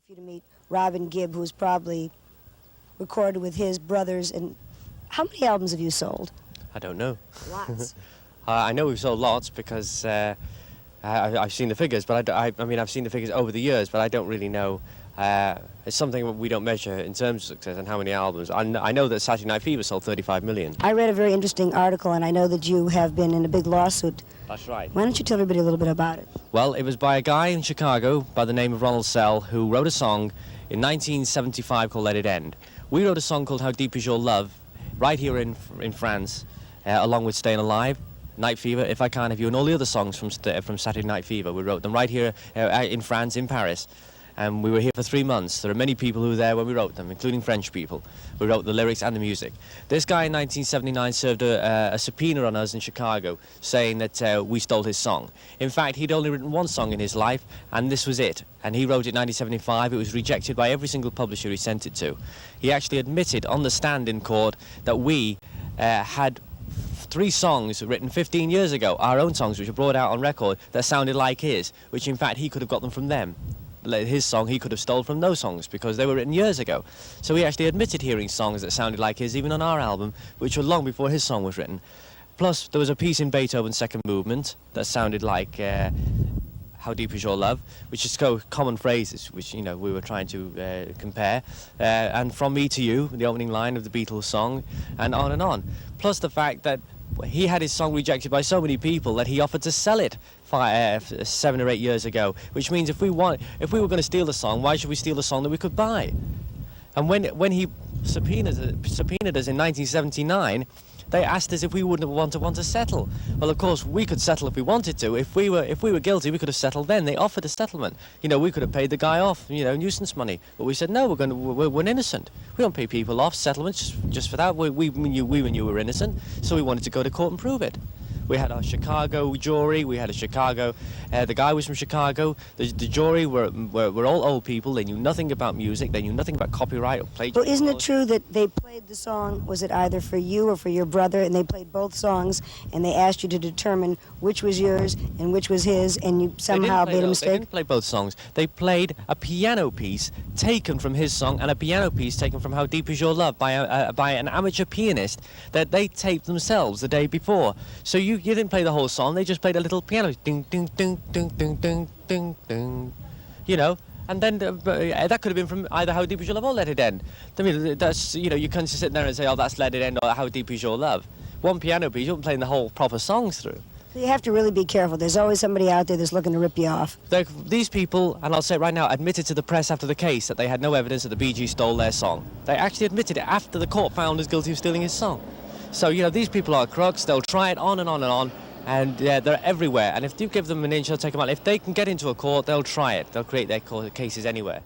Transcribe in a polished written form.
for you to meet Robin Gibb, who's probably recorded with his brothers. And how many albums have you sold? I don't know. Lots. I know we've sold lots because I've seen the figures, but I mean, I've seen the figures over the years, but I don't really know. It's something we don't measure in terms of success and how many albums. I know that Saturday Night Fever sold 35 million. I read a very interesting article, and I know that you have been in a big lawsuit. That's right. Why don't you tell everybody a little bit about it? Well, it was by a guy in Chicago by the name of Ronald Sell, who wrote a song in 1975 called Let It End. We wrote a song called How Deep Is Your Love right here in France, along with Staying Alive, Night Fever, If I Can't Have You, and all the other songs from Saturday Night Fever. We wrote them right here in France, in Paris. And we were here for 3 months. There are many people who were there when we wrote them, including French people. We wrote the lyrics and the music. This guy in 1979 served a subpoena on us in Chicago, saying that we stole his song. In fact, he'd only written one song in his life, and this was it. And he wrote it in 1975. It was rejected by every single publisher he sent it to. He actually admitted on the stand in court that we had 3 songs written 15 years ago, our own songs, which were brought out on record, that sounded like his, which in fact he could have got them from them. His song he could have stolen from those songs because they were written years ago. So he actually admitted hearing songs that sounded like his, even on our album, which were long before his song was written. Plus, there was a piece in Beethoven's Second Movement that sounded like How Deep Is Your Love, which is common phrases, which, you know, we were trying to compare. And From Me to You, the opening line of the Beatles song, and on and on. Plus the fact that he had his song rejected by so many people that he offered to sell it 7 or 8 years ago, which means if we were going to steal the song, why should we steal the song that we could buy? And when he subpoenaed us in 1979, they asked us if we wouldn't want to settle. Well, of course, we could settle if we wanted to. If we were guilty, we could have settled then. They offered a settlement. You know, we could have paid the guy off, you know, nuisance money. But we said, no, we're innocent. We don't pay people off settlements just for that. We knew we were innocent, so we wanted to go to court and prove it. We had our Chicago jury. We had a Chicago. The guy was from Chicago. The jury were all old people. They knew nothing about music. They knew nothing about copyright or plagiarism. Well, isn't it true that they played the song? Was it either for you or for your brother? And they played both songs, and they asked you to determine which was yours and which was his, and you somehow made a mistake. They didn't play both songs. They played a piano piece taken from his song and a piano piece taken from How Deep Is Your Love by an amateur pianist that they taped themselves the day before. So you didn't play the whole song, they just played a little piano, ding, ding, ding, ding, ding, ding, ding, ding, you know, and then that could have been from either How Deep Is Your Love or Let It End. I mean, that's, you know, you can't just sit there and say, oh, that's Let It End or How Deep Is Your Love. One piano piece, you're playing the whole proper songs through. So you have to really be careful. There's always somebody out there that's looking to rip you off. These people, and I'll say it right now, admitted to the press after the case that they had no evidence that the Bee Gees stole their song. They actually admitted it after the court found us guilty of stealing his song. So, you know, these people are crooks. They'll try it on and on and on, and they're everywhere. And if you give them an inch, they'll take them out. If they can get into a court, they'll try it. They'll create their cases anywhere.